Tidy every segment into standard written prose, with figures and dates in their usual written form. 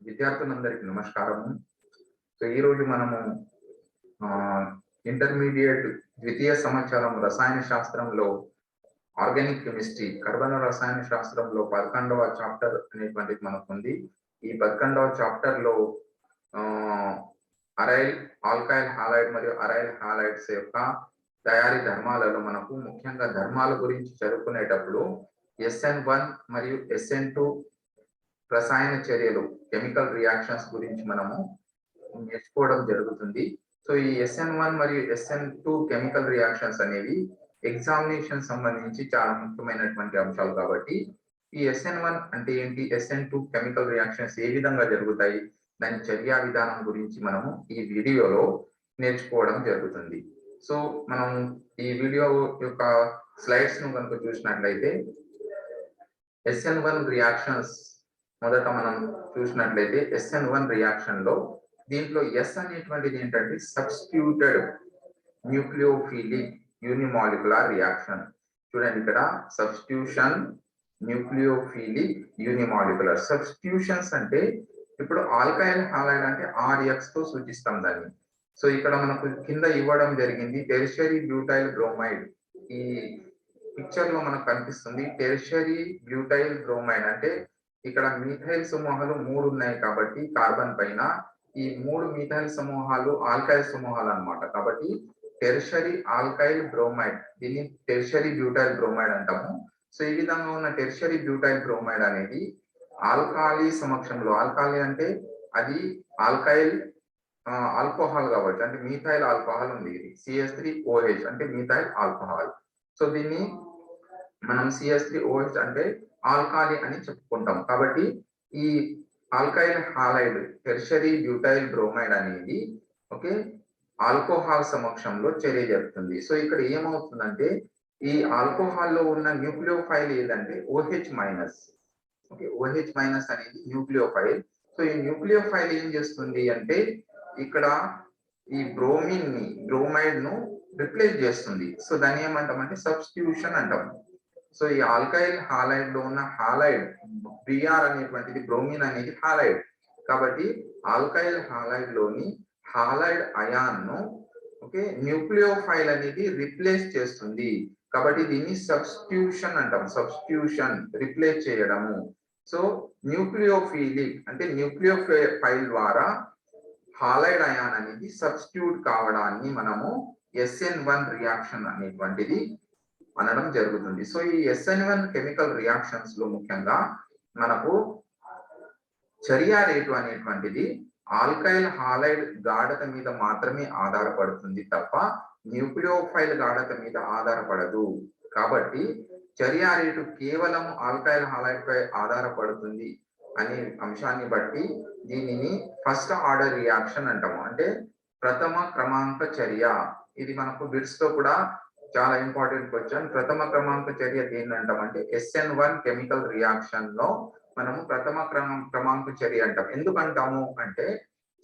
విద్యార్థులందరికీ నమస్కారము. సో ఈరోజు మనము ఇంటర్మీడియట్ ద్వితీయ సంవత్సరం రసాయన శాస్త్రంలో ఆర్గానిక్ కెమిస్ట్రీ కర్బన రసాయన శాస్త్రంలో 11వ చాప్టర్ అనేటువంటిది మనకు ఉంది. ఈ 11వ చాప్టర్ లో అరైల్ ఆల్కైల్ హాలైడ్ మరియు అరైల్ హాలైడ్స్ యొక్క తయారీ ధర్మాలలో మనకు ముఖ్యంగా ధర్మాల గురించి చదువుకునేటప్పుడు SN1 మరియు SN2 రసాయన చర్యలు కెమికల్ రియాక్షన్స్ గురించి మనము నేర్చుకోవడం జరుగుతుంది. సో ఈ SN1 మరియు SN2 కెమికల్ రియాక్షన్స్ అనేవి ఎగ్జామినేషన్ సంబంధించి చాలా ముఖ్యమైనటువంటి అంశాలు కాబట్టి ఈ SN1 అంటే ఏంటి, SN2 కెమికల్ రియాక్షన్స్ ఏ విధంగా జరుగుతాయి, దాని చర్యా విధానం గురించి మనము ఈ వీడియోలో నేర్చుకోవడం జరుగుతుంది. సో మనం ఈ వీడియో యొక్క స్లైడ్స్ ను కనుక చూసినట్లయితే SN1 రియాక్షన్స్ మొదట మనం చూసినట్లయితే SN1 రియాక్షన్ లో దీంట్లో S అనేటువంటిది ఏంటంటే సబ్స్టిట్యూటెడ్ న్యూక్లియోఫిలిక్ యూనిమాలిక్యులర్ రియాక్షన్. చూడండి ఇక్కడ సబ్స్టిట్యూషన్ న్యూక్లియోఫిలిక్ యూనిమాలిక్యులర్. సబ్స్టిట్యూషన్స్ అంటే ఇప్పుడు ఆల్కైల్ హాలైడ్ అంటే RX తో సూచిస్తాం దాన్ని. సో ఇక్కడ మనకు కింద ఇవ్వడం జరిగింది టెర్షియరీ బ్యూటైల్ బ్రోమైడ్. ఈ పిక్చర్ లో మనకు కనిపిస్తుంది టెర్షియరీ బ్యూటైల్ బ్రోమైడ్ అంటే ఇక్కడ మీథైల్ సమూహాలు 3 ఉన్నాయి కాబట్టి కార్బన్ పైన ఈ 3 మీథైల్ సమూహాలు ఆల్కైల్ సమూహాలు అన్నమాట. కాబట్టి టెర్షియరీ ఆల్కైల్ బ్రోమైడ్, దీన్ని టెర్షియరీ బ్యూటైల్ బ్రోమైడ్ అంటాము. సో ఈ విధంగా ఉన్న టెర్షియరీ బ్యూటైల్ బ్రోమైడ్ అనేది ఆల్కాలీ సమక్షంలో, ఆల్కాలీ అంటే అది ఆల్కైల్ ఆల్కహాల్ కాబట్టి అంటే మీథైల్ ఆల్కహాల్ ఉంది, ఇది CH3OH అంటే మీథైల్ ఆల్కహాల్. సో దీన్ని మనం CH3OH అంటే ఆల్కాలి అని చెప్పుకుంటాం. కాబట్టి ఈ alkyl halide tertiary butyl bromide అనేది ఓకే ఆల్కహాల్ సమక్షంలో చర్య జరుపుతుంది. సో ఇక్కడ ఏమవుతుందంటే ఈ ఆల్కహాల్ లో ఉన్న న్యూక్లియోఫైల్ ఏదంటే OH-. ఓకే OH- అనేది న్యూక్లియోఫైల్. సో ఈ న్యూక్లియోఫైల్ ఏం చేస్తుంది అంటే ఇక్కడ ఈ బ్రోమైడ్ ను రిప్లేస్ చేస్తుంది. సో దాన్ని ఏమంటామంటే సబ్స్టిట్యూషన్ అంటాం. సో ఈ ఆల్కైల్ హాలైడ్ లో ఉన్న హాలైడ్ Br అనేటువంటిది బ్రోమిన్ అనేది హాలైడ్ కాబట్టి ఆల్కైల్ హాలైడ్ లోని హాలైడ్ అయాన్ ను ఓకే న్యూక్లియోఫైల్ అనేది రిప్లేస్ చేస్తుంది. కాబట్టి దీన్ని సబ్స్టిట్యూషన్ అంటాం. సబ్స్టిట్యూషన్ రిప్లేస్ చేయడము. సో న్యూక్లియోఫిలిక్ అంటే న్యూక్లియోఫైల్ ద్వారా హాలైడ్ అయాన్ అనేది సబ్స్టిట్యూట్ కావడాన్ని మనము SN1 రియాక్షన్ అనేటువంటిది అనడం జరుగుతుంది. సో ఈ SN1 కెమికల్ రియాక్షన్స్ లో ముఖ్యంగా మనకు చర్యా రేటు అనేటువంటిది ఆల్కైల్ హాలైడ్ గాఢత మీద మాత్రమే ఆధారపడుతుంది తప్ప న్యూక్లియోఫైల్ గాఢత మీద ఆధారపడదు. కాబట్టి చర్యా రేటు కేవలం ఆల్కైల్ హాలైడ్ పై ఆధారపడుతుంది అనే అంశాన్ని బట్టి దీనిని ఫస్ట్ ఆర్డర్ రియాక్షన్ అంటాము. అంటే ప్రథమ క్రమాంక చర్య. ఇది మనకు బిట్స్ తో కూడా చాలా ఇంపార్టెంట్ క్వశ్చన్. ప్రథమ క్రమాంక చర్య దేన్ని అంటామంటే SN1 కెమికల్ రియాక్షన్ లో మనము ప్రథమ క్రమాంక చర్య అంటాం. ఎందుకంటాము అంటే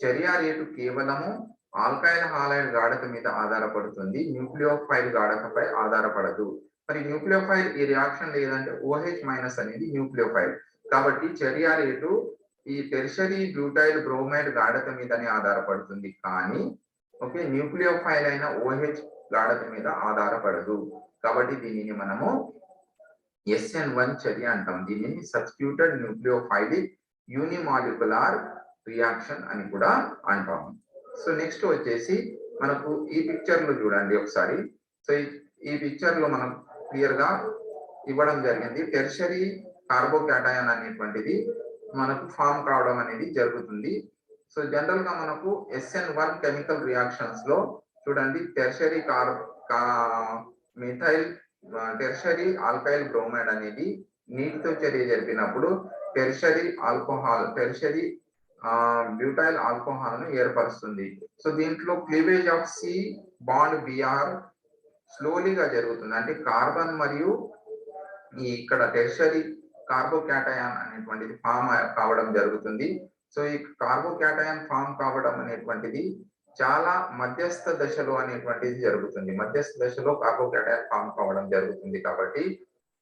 చర్య రేటు కేవలము ఆల్కైల్ హాలైడ్ గాఢత మీద ఆధారపడుతుంది, న్యూక్లియోఫైల్ గాఢతపై ఆధారపడదు. మరి న్యూక్లియోఫైల్ ఈ రియాక్షన్ లేదంటే OH- అనేది న్యూక్లియోఫైల్. కాబట్టి చర్య రేటు ఈ టెర్షియరీ బ్యూటైల్ బ్రోమైడ్ గాఢత మీదనే ఆధారపడుతుంది కానీ ఓకే న్యూక్లియోఫైల్ అయిన OH గాఢత మీద ఆధారపడదు. కాబట్టి దీనిని మనము SN1 చర్య అంటాం. దీనిని సబ్స్టిట్యూటెడ్ న్యూక్లియోఫైలిక్ యూనిమాలిక్యులర్ రియాక్షన్ అని కూడా అంటాము. సో నెక్స్ట్ వచ్చేసి మనకు ఈ పిక్చర్ లో చూడండి ఒకసారి. సో ఈ పిక్చర్ లో మనం క్లియర్ గా ఇవ్వడం జరిగింది టెర్షియరీ కార్బోకాటయాన్ అనేటువంటిది మనకు ఫామ్ కావడం అనేది జరుగుతుంది. సో జనరల్ గా మనకు SN1 కెమికల్ రియాక్షన్స్ లో చూడండి tertiary methyl tertiary alkyl bromide అనేది నీటితో చర్య జరిపినప్పుడు టెర్షియరీ బ్యూటైల్ ఆల్కహాల్ ను ఏర్పరుస్తుంది. సో దీంట్లో cleavage of C bond Br స్లోలీగా జరుగుతుంది. అంటే కార్బన్ మరియు ఇక్కడ టెర్షియరీ కార్బోకాటయాన్ అనేటువంటిది ఫామ్ కావడం జరుగుతుంది. సో ఈ కార్బోకాటయాన్ ఫామ్ కావడం అనేటువంటిది చాలా మధ్యస్థ దశలో అనేటువంటిది జరుగుతుంది. మధ్యస్థ దశలో కార్బోకాటయాన్ ఫామ్ కావడం జరుగుతుంది కాబట్టి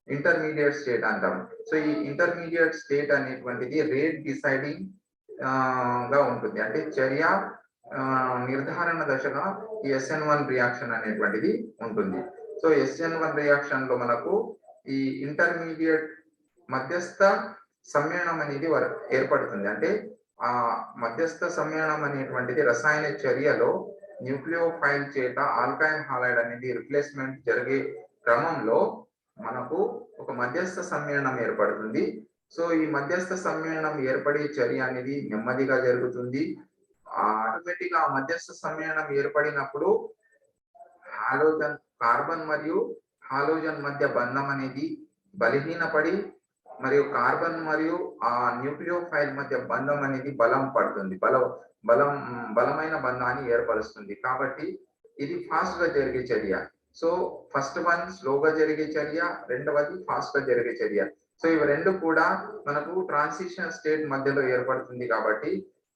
ఇంటర్మీడియట్ స్టేట్ అంటాం. సో ఈ ఇంటర్మీడియట్ స్టేట్ అనేటువంటిది రేట్ డిసైడింగ్ గా ఉంటుంది. అంటే చర్య నిర్ధారణ దశగా ఈ SN1 రియాక్షన్ అనేటువంటిది ఉంటుంది. సో SN1 రియాక్షన్ లో మనకు ఈ ఇంటర్మీడియట్ మధ్యస్థ సమ్మేళనం అనేది ఏర్పడుతుంది. అంటే ఆ మధ్యస్థ సమ్మేళనం అనేటువంటిది రసాయన చర్యలో న్యూక్లియోఫైల్ చేత ఆల్కైల్ హాలైడ్ అనేది రిప్లేస్మెంట్ జరిగే క్రమంలో మనకు ఒక మధ్యస్థ సమ్మేళనం ఏర్పడుతుంది. సో ఈ మధ్యస్థ సమ్మేళనం ఏర్పడే చర్య అనేది నెమ్మదిగా జరుగుతుంది. ఆటోమేటిక్ గా ఆ మధ్యస్థ సమ్మేళనం ఏర్పడినప్పుడు హాలోజన్ కార్బన్ మరియు హాలోజన్ మధ్య బంధం అనేది బలహీనపడి మరియు కార్బన్ మరియు ఆ న్యూక్లియోఫైల్ మధ్య బంధం అనేది బలం పడుతుంది. బలమైన బంధాన్ని ఏర్పరుస్తుంది. కాబట్టి ఇది ఫాస్ట్ గా జరిగే చర్య. సో ఫస్ట్ వన్ స్లోగా జరిగే చర్య, రెండవది ఫాస్ట్ గా జరిగే చర్య. సో ఇవి రెండు కూడా మనకు ట్రాన్సిషన్ స్టేట్ మధ్యలో ఏర్పడుతుంది కాబట్టి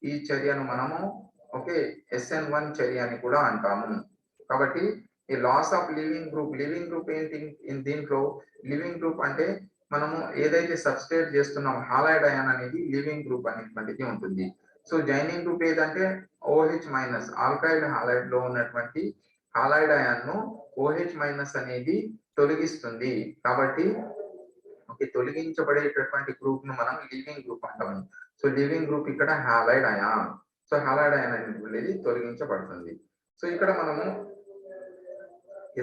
ఈ చర్యను మనము SN1 చర్య అని కూడా అంటాము. కాబట్టి ఈ లాస్ ఆఫ్ లివింగ్ గ్రూప్ ఏంటి దీంట్లో? లివింగ్ గ్రూప్ అంటే మనము ఏదైతే సబ్స్ట్రేట్ చేస్తున్నాం హాలైడ్ అయాన్ అనేది లివింగ్ గ్రూప్ అనేటువంటిది ఉంటుంది. సో జాయినింగ్ గ్రూప్ ఏదంటే OH మైనస్ ఆల్కైల్ హాలైడ్ లో ఉన్నటువంటి హాలైడ్ అయాన్ ను OH మైనస్ అనేది తొలగిస్తుంది. కాబట్టి తొలగించబడేటటువంటి గ్రూప్ ను మనం లివింగ్ గ్రూప్ అంటాము. సో లివింగ్ గ్రూప్ ఇక్కడ halide ion. So halide ion అనేటువంటిది తొలగించబడుతుంది. సో ఇక్కడ మనము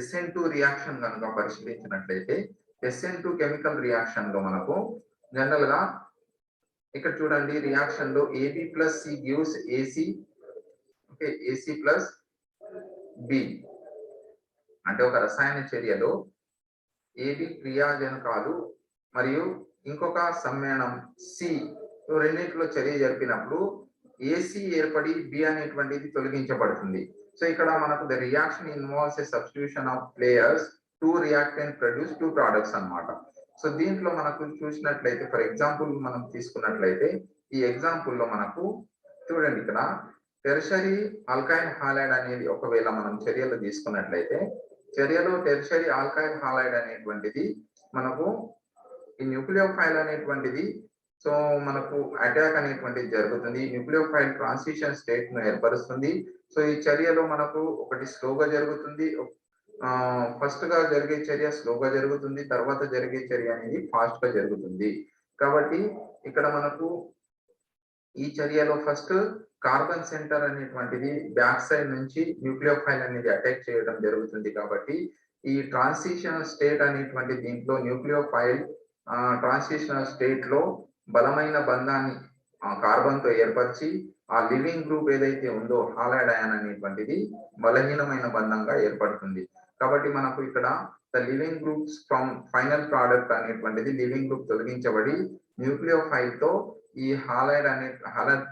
SN2 రియాక్షన్ కనుక పరిశీలించినట్లయితే SN2 కెమికల్ రియాక్షన్ లో మనకు జనరల్ గా ఇక్కడ చూడండి రియాక్షన్ లో AB plus C gives AC. AC plus B అంటే ఒక రసాయన చర్యలో AB క్రియాజనకాలు మరియు ఇంకొక సమ్మేళనం C రెండింటిలో చర్య జరిపినప్పుడు AC ఏర్పడి B అనేటువంటిది తొలగించబడుతుంది. సో ఇక్కడ మనకు the reaction involves A substitution of players, 2 reactant produce 2 products అన్నమాట. సో దీంట్లో మనకు చూసినట్లయితే ఫర్ ఎగ్జాంపుల్ మనం తీసుకున్నట్లయితే ఈ ఎగ్జాంపుల్ లో మనకు చూడండి ఇక్కడ టెర్షరీ ఆల్కైల్ హాలైడ్ అనేది ఒకవేళ మనం చర్యలు తీసుకున్నట్లయితే చర్యలో టెర్షరీ ఆల్కైల్ హాలైడ్ అనేటువంటిది మనకు ఈ న్యూక్లియోఫైల్ అనేటువంటిది సో మనకు అటాక్ అనేటువంటిది జరుగుతుంది. న్యూక్లియోఫైల్ ట్రాన్సిషన్ స్టేట్ ను ఏర్పరుస్తుంది. సో ఈ చర్యలో మనకు ఒకటి స్లోగా జరుగుతుంది, ఫస్ట్ గా జరిగే చర్య స్లోగా జరుగుతుంది, తర్వాత జరిగే చర్య అనేది ఫాస్ట్ గా జరుగుతుంది. కాబట్టి ఇక్కడ మనకు ఈ చర్యలో ఫస్ట్ కార్బన్ సెంటర్ అనేటువంటిది బ్యాక్ సైడ్ నుంచి న్యూక్లియోఫైల్ అనేది అటాక్ చేయడం జరుగుతుంది. కాబట్టి ఈ ట్రాన్సిషనల్ స్టేట్ అనేటువంటి దీంట్లో న్యూక్లియోఫైల్ ట్రాన్సిషనల్ స్టేట్ లో బలమైన బంధాన్ని కార్బన్ తో ఏర్పరిచి ఆ లివింగ్ గ్రూప్ ఏదైతే ఉందో హాలైడ్ అయాన్ అనేటువంటిది బలహీనమైన బంధంగా ఏర్పడుతుంది. కాబట్టి మనకు ఇక్కడ the living groups from final product అనేటువంటిది లివింగ్ గ్రూప్ తొలగించబడి న్యూక్లియోఫైల్ తో ఈ హాలైడ్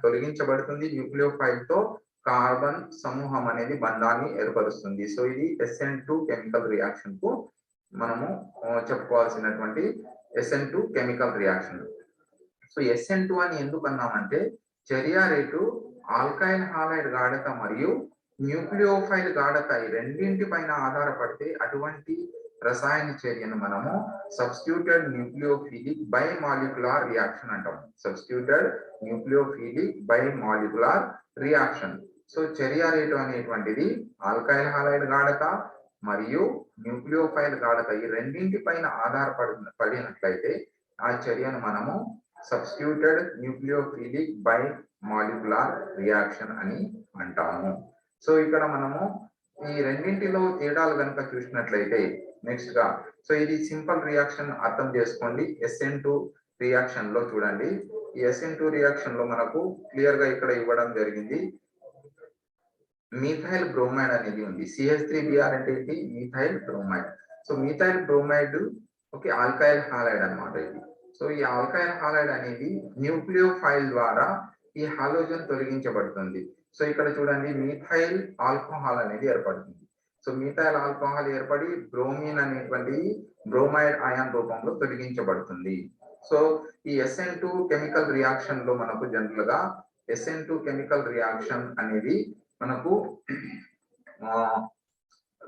తొలగించబడుతుంది. న్యూక్లియోఫైల్ తో కార్బన్ సమూహం అనేది బంధాన్ని ఏర్పరుస్తుంది. సో ఇది SN2 కెమికల్ రియాక్షన్ కు మనము చెప్పుకోవాల్సినటువంటి SN2 chemical reaction. So SN2 అని ఎందుకు అన్నామంటే చర్య రేటు ఆల్కైల్ హాలైడ్ గాఢత మరియు న్యూక్లియోఫైల్ గాఢత ఈ రెండింటి పైన ఆధారపడితే అటువంటి రసాయన చర్యను మనము సబ్స్టిట్యూటెడ్ న్యూక్లియోఫిలిక్ బైమాలిక్యులర్ రియాక్షన్ అంటాం. Substituted nucleophilic bimolecular reaction. So చర్య రేటు అనేటువంటిది ఆల్కైల్ హాలైడ్ గాఢత మరియు న్యూక్లియోఫైల్ గాఢత ఈ రెండింటి పైన పడినట్లయితే ఆ చర్యను మనము సబ్స్టిట్యూటెడ్ న్యూక్లియోఫిలిక్ బైమాలిక్యులర్ రియాక్షన్ అని అంటాము. సో ఇక్కడ మనము ఈ రెండింటిలో తేడాలు కనుక చూసినట్లయితే నెక్స్ట్ గా సో ఇది సింపుల్ రియాక్షన్ అర్థం చేసుకోండి. SN2 రియాక్షన్ లో చూడండి ఈ SN2 రియాక్షన్ లో మనకు క్లియర్ గా ఇక్కడ ఇవ్వడం జరిగింది. మిథైల్ బ్రోమైడ్ అనేది ఉంది. CH3Br అంటే ఏంటి? Methyl bromide. So methyl bromide alkyl halide అన్నమాట ఇది. సో ఈ ఆల్కైల్ హాలైడ్ అనేది న్యూక్లియోఫైల్ ద్వారా ఈ హాలోజన్ తొలగించబడుతుంది. సో ఇక్కడ చూడండి మిథైల్ ఆల్కహాల్ అనేది ఏర్పడుతుంది. సో మిథైల్ ఆల్కహాల్ ఏర్పడి బ్రోమిన్ అనేటువంటి బ్రోమైడ్ అయాన్ రూపంలో తొలగించబడుతుంది. సో ఈ SN2 కెమికల్ రియాక్షన్ లో మనకు జనరల్ గా SN2 కెమికల్ రియాక్షన్ అనేది మనకు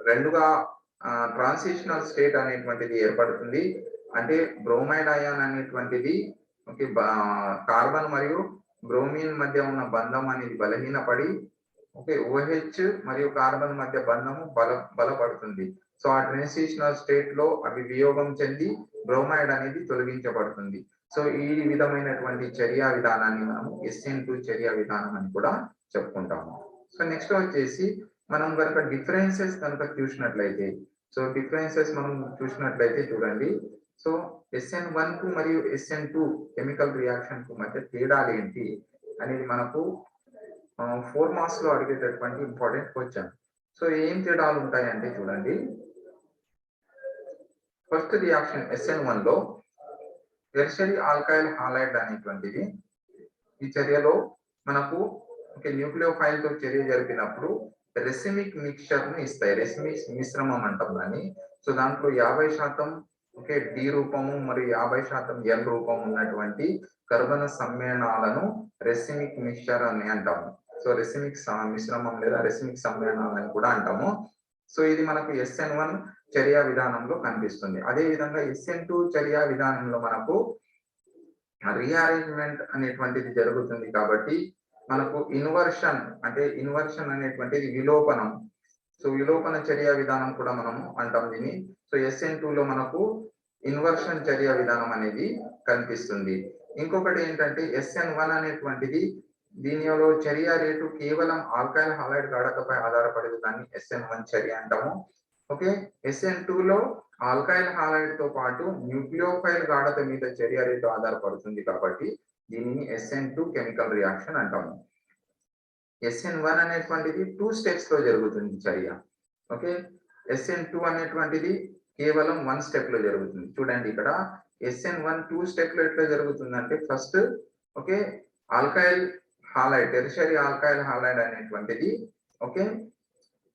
రెండుగా ట్రాన్సిషనల్ స్టేట్ అనేటువంటిది ఏర్పడుతుంది. అంటే బ్రోమైడ్ అయాన్ అనేటువంటిది కార్బన్ మరియు బ్రోమిన్ మధ్య ఉన్న బంధం అనేది బలహీనపడి ఓకే OH మరియు కార్బన్ మధ్య బంధము బలపడుతుంది. సో ఆ ట్రాన్సిషనల్ స్టేట్ లో అవి వియోగం చెంది బ్రోమైడ్ అనేది తొలగించబడుతుంది. సో ఈ విధమైనటువంటి చర్యా విధానాన్ని మనము SN2 చర్యా విధానం అని కూడా చెప్పుకుంటాము. సో నెక్స్ట్ వచ్చేసి మనం కనుక డిఫరెన్సెస్ కనుక చూసినట్లయితే, సో డిఫరెన్సెస్ మనం చూసినట్లయితే చూడండి. సో SN1 కు మరియు SN2 కెమికల్ రియాక్షన్ కు మధ్య తేడాలు ఏంటి అనేది మనకు 4 మార్క్స్ లో అడిగేటటువంటి ఇంపార్టెంట్ క్వశ్చన్. సో ఏం తేడాలు ఉంటాయంటే చూడండి, ఫస్ట్ రియాక్షన్ SN1 లో టెర్షరీ ఆల్కైల్ హాలైడ్ అనేటువంటిది ఈ చర్యలో మనకు న్యూక్లియోఫైల్ తో చర్య జరిపినప్పుడు రెసిమిక్ మిక్చర్ ను ఇస్తాయి. రెసిమిక్ మిశ్రమం అంటాం దాన్ని. సో దాంట్లో 50% డి రూపము మరియు 50% ఎల్ రూపం ఉన్నటువంటి కర్బన సమ్మేళనాలను రెసిమిక్ మిక్చర్ అని అంటాము. సో రెసిమిక్ మిశ్రమం లేదా రెసిమిక్ సమ్మేళనాలని కూడా అంటాము. సో ఇది మనకు SN1 చర్యా విధానంలో కనిపిస్తుంది. అదే విధంగా SN2 చర్యా విధానంలో మనకు రీఅరేంజ్మెంట్ అనేటువంటిది జరుగుతుంది కాబట్టి మనకు ఇన్వర్షన్ అనేటువంటిది విలోపనం. సో విలోపన చర్యా విధానం కూడా మనము అంటాం దీన్ని. సో SN2 లో మనకు ఇన్వర్షన్ చర్యా విధానం అనేది కనిపిస్తుంది. ఇంకొకటి ఏంటంటే SN1 అనేటువంటిది దీనిలో చర్య రేటు కేవలం ఆల్కైల్ హాలైడ్ గాఢతపై ఆధారపడేది, దాన్ని SN1 చర్య అంటాము. ఓకే, SN2 లో ఆల్కైల్ హాలైడ్ తో పాటు న్యూక్లియోఫైల్ గాఢత మీద చర్య రేటు ఆధారపడుతుంది కాబట్టి దీనిని SN2 కెమికల్ రియాక్షన్ అంటాము. SN1 అనేటువంటిది 2 స్టెప్స్ లో జరుగుతుంది చర్య. ఓకే, SN2 అనేటువంటిది కేవలం 1 స్టెప్ లో జరుగుతుంది. చూడండి ఇక్కడ SN1 2 స్టెప్ లో ఎట్లా జరుగుతుందంటే first okay alkyl halide tertiary alkyl halide అనేటువంటిది ఓకే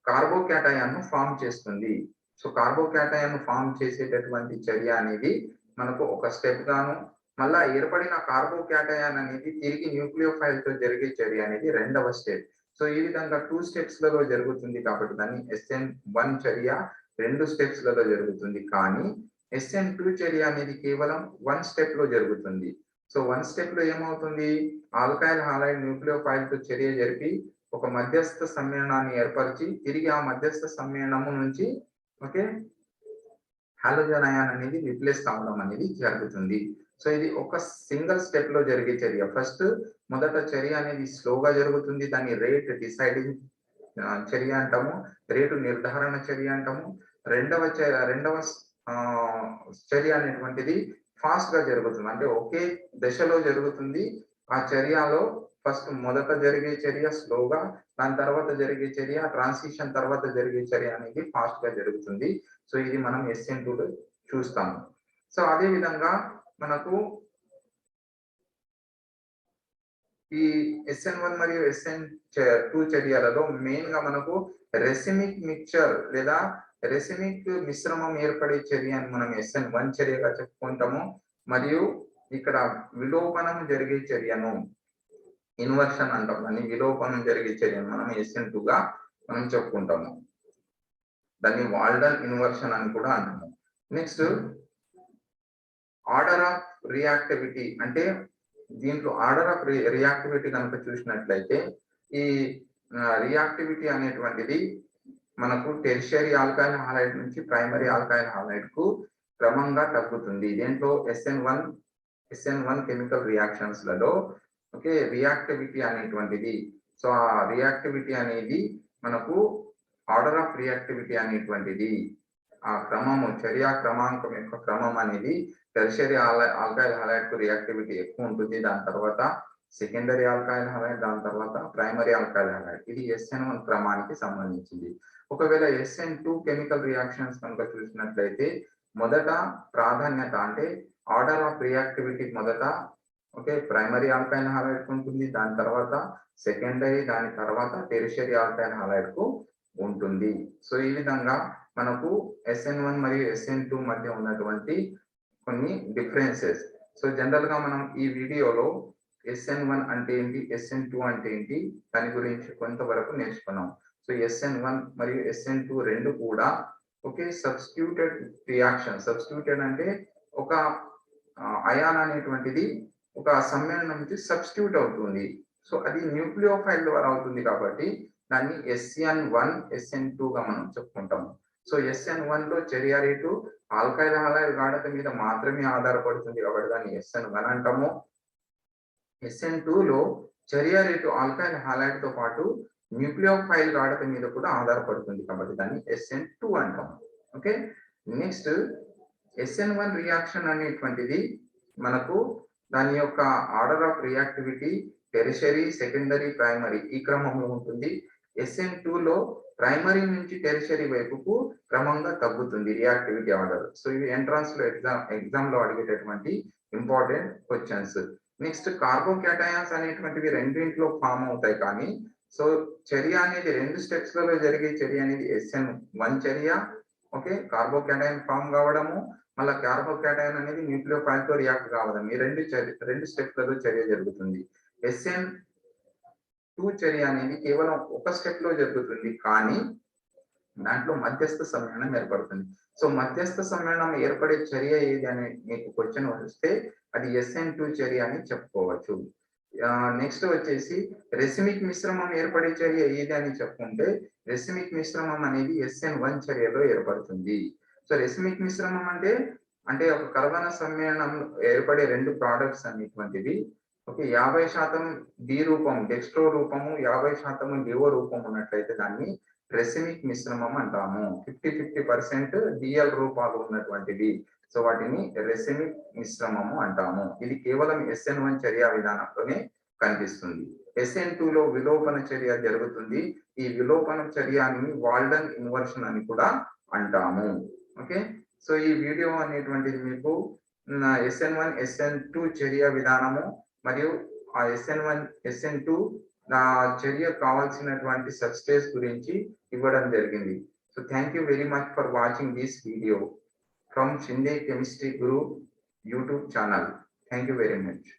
కార్బోకాటయాన్ ను ఫామ్ చేస్తుంది. సో కార్బోకాటయాన్ ను ఫామ్ చేసేటటువంటి చర్య అనేది మనకు ఒక స్టెప్ గాను, మళ్ళా ఏర్పడిన కార్బోకాటయాన్ అనేది తిరిగి న్యూక్లియోఫైల్ తో జరిగే చర్య అనేది రెండవ స్టెప్. సో ఈ విధంగా 2 స్టెప్స్ లలో జరుగుతుంది కాబట్టి దాన్ని SN1 చర్య 2 స్టెప్స్ లలో జరుగుతుంది. కానీ SN2 చర్య అనేది కేవలం 1 స్టెప్ లో జరుగుతుంది. సో 1 స్టెప్ లో ఏమవుతుంది, ఆల్కైల్ హాలైడ్ న్యూక్లియోఫైల్ తో చర్య జరిపి ఒక మధ్యస్థ సమ్మేళనాన్ని ఏర్పరిచి తిరిగి ఆ మధ్యస్థ సమ్మేళనము నుంచి ఓకే హాలోజన్ అయాన్ అనేది రిప్లేస్ కావడం అనేది జరుగుతుంది. సో ఇది ఒక సింగిల్ స్టెప్ లో జరిగే చర్య. ఫస్ట్ మొదట చర్య అనేది స్లోగా జరుగుతుంది, దాన్ని రేట్ డిసైడింగ్ చర్య అంటాము, రేటు నిర్ధారణ చర్య అంటాము. రెండవ చర్య అనేటువంటిది ఫాస్ట్ గా జరుగుతుంది, అంటే ఒకే దశలో జరుగుతుంది. ఆ చర్యలో ఫస్ట్ మొదట జరిగే చర్య స్లోగా, దాని తర్వాత జరిగే చర్య ట్రాన్సిషన్ తర్వాత జరిగే చర్య అనేది ఫాస్ట్ గా జరుగుతుంది. సో ఇది మనం SN2 లో చూస్తాము. సో అదే విధంగా మనకు ఈ SN1 మరియు SN2 చర్యలలో మెయిన్ గా మనకు రెసిమిక్ మిక్చర్ లేదా రెసిమిక్ మిశ్రమం ఏర్పడే చర్య అని మనం SN1 చర్యగా చెప్పుకుంటాము. మరియు ఇక్కడ విలోపనం జరిగే చర్యను ఇన్వర్షన్ అంటాం, దాన్ని విలోపనం జరిగే చర్యను మనం SN2 గా మనం చెప్పుకుంటాము. దాన్ని వాల్డన్ ఇన్వర్షన్ అని కూడా అంటాము. నెక్స్ట్ ఆర్డర్ ఆఫ్ రియాక్టివిటీ, అంటే దీంట్లో ఆర్డర్ ఆఫ్ రియాక్టివిటీ కనుక చూసినట్లయితే ఈ రియాక్టివిటీ అనేటువంటిది మనకు టెర్షియరీ ఆల్కైల్ హాలైడ్ నుంచి ప్రైమరీ ఆల్కైల్ హాలైడ్ కు క్రమంగా తగ్గుతుంది. దీంట్లో SN1 కెమికల్ రియాక్షన్స్ లలో ఓకే రియాక్టివిటీ అనేటువంటిది, సో ఆ రియాక్టివిటీ అనేది మనకు ఆర్డర్ ఆఫ్ రియాక్టివిటీ అనేటువంటిది ఆ క్రమము చర్యా క్రమాంకం యొక్క క్రమం అనేది టెర్షియరీ ఆల్కైల్ హాలైడ్ కు రియాక్టివిటీ ఎక్కువ ఉంటుంది, దాని తర్వాత సెకండరీ ఆల్కైల్ హాలైడ్, దాని తర్వాత ప్రైమరీ ఆల్కైల్ హాలైడ్. ఇది SN1 క్రమానికి సంబంధించింది. ఒకవేళ SN2 కెమికల్ రియాక్షన్స్ కనుక చూసినట్లయితే మొదట ప్రాధాన్యత అంటే ఆర్డర్ ఆఫ్ రియాక్టివిటీ మొదట ఓకే ప్రైమరీ ఆల్కైల్ హాలైడ్ కు ఉంటుంది, దాని తర్వాత సెకండరీ, దాని తర్వాత టెర్షియరీ ఆల్కైల్ హాలైడ్ కు ఉంటుంది. సో ఈ విధంగా మనకు SN1 మరియు SN2 మధ్య ఉన్నటువంటి కొన్ని డిఫరెన్సెస్. సో జనరల్ గా మనం ఈ వీడియోలో SN1 అంటే ఏంటి, SN2 అంటే ఏంటి దాని గురించి కొంతవరకు నేర్చుకున్నాం. సో SN1 మరియు SN2 రెండు కూడా ఒకే సబ్స్టిట్యూటెడ్ రియాక్షన్. సబ్స్టిట్యూటెడ్ అంటే ఒక అయాన్ అనేటువంటిది ఒక సమ్మేళనం నుంచి సబ్స్టిట్యూట్ అవుతుంది. సో అది న్యూక్లియోఫైల్ ద్వారా అవుతుంది కాబట్టి దాన్ని SN1 SN2 గా మనం చెప్పుకుంటాము. సో SN1 లో చర్య రేటు ఆల్కైల్ హాలైడ్ గాఢత మీద మాత్రమే ఆధారపడుతుంది కాబట్టి దాన్ని SN1 అంటాము. SN2 లో చర్య రేటు ఆల్కైల్ హాలైడ్ తో పాటు న్యూక్లియోఫైల్ గాఢత మీద కూడా ఆధారపడుతుంది కాబట్టి దాన్ని SN2 అంటాము. ఓకే, నెక్స్ట్ SN1 రియాక్షన్ అనేటువంటిది మనకు దాని యొక్క order of reactivity tertiary, secondary, primary ఈ క్రమంలో ఉంటుంది. SN2 లో ప్రైమరీ నుంచి టెరిషరీ వైపుకు క్రమంగా తగ్గుతుంది రియాక్టివిటీ ఆర్డర్. సో ఇవి ఎంట్రన్స్ లో ఎగ్జామ్ లో అడిగేటటువంటి ఇంపార్టెంట్ క్వశ్చన్స్. నెక్స్ట్ కార్బోకేటయాన్స్ అనేటువంటివి రెండింటిలో ఫామ్ అవుతాయి కానీ సో చర్య అనేది 2 స్టెప్స్ లలో జరిగే చర్య అనేది SN1 చర్య. ఓకే, కార్బోకేటయాన్ ఫామ్ కావడము, మళ్ళీ కార్బోకేటయాన్ అనేది న్యూక్లియోఫైల్ తో రియాక్ట్ కావడం, ఈ రెండు స్టెప్లలో చర్య జరుగుతుంది. SN2 చర్య అనేది కేవలం ఒక స్టెప్ లో జరుగుతుంది కానీ దాంట్లో మధ్యస్థ సమ్మేళనం ఏర్పడుతుంది. సో మధ్యస్థ సమ్మేళనం ఏర్పడే చర్య ఏది అని మీకు క్వశ్చన్ వస్తే అది SN2 చర్య అని చెప్పుకోవచ్చు. నెక్స్ట్ వచ్చేసి రెసిమిక్ మిశ్రమం ఏర్పడే చర్య ఏది అని చెప్పుకుంటే రెసిమిక్ మిశ్రమం అనేది SN1 చర్యలో ఏర్పడుతుంది. సో రెసిమిక్ మిశ్రమం అంటే ఒక కర్బన సమ్మేళనం ఏర్పడే 2 ప్రోడక్ట్స్ అనేటువంటివి ఓకే 50% డి రూపం డెక్స్ట్రో రూపము 50% లివో రూపం ఉన్నట్లయితే దాన్ని రెసిమిక్ మిశ్రమం అంటాము. 50% డిఎల్ రూపాలు ఉన్నటువంటివి, సో వాటిని రెసిమిక్ మిశ్రమము అంటాము. ఇది కేవలం SN1 చర్య విధానంలోనే కనిపిస్తుంది. SN2 లో విలోపన చర్య జరుగుతుంది. ఈ విలోపన చర్యని వాల్డన్ ఇన్వర్షన్ అని కూడా అంటాము. ఓకే, సో ఈ వీడియో అనేటువంటిది మీకు SN1 SN2 చర్య విధానము మరియు ఆ SN1 SN2 చర్య కావాల్సినటువంటి సబ్స్టేజ్ గురించి ఇవ్వడం జరిగింది. So thank you very much for watching this video from Shinde chemistry Guru YouTube channel. Thank you very much.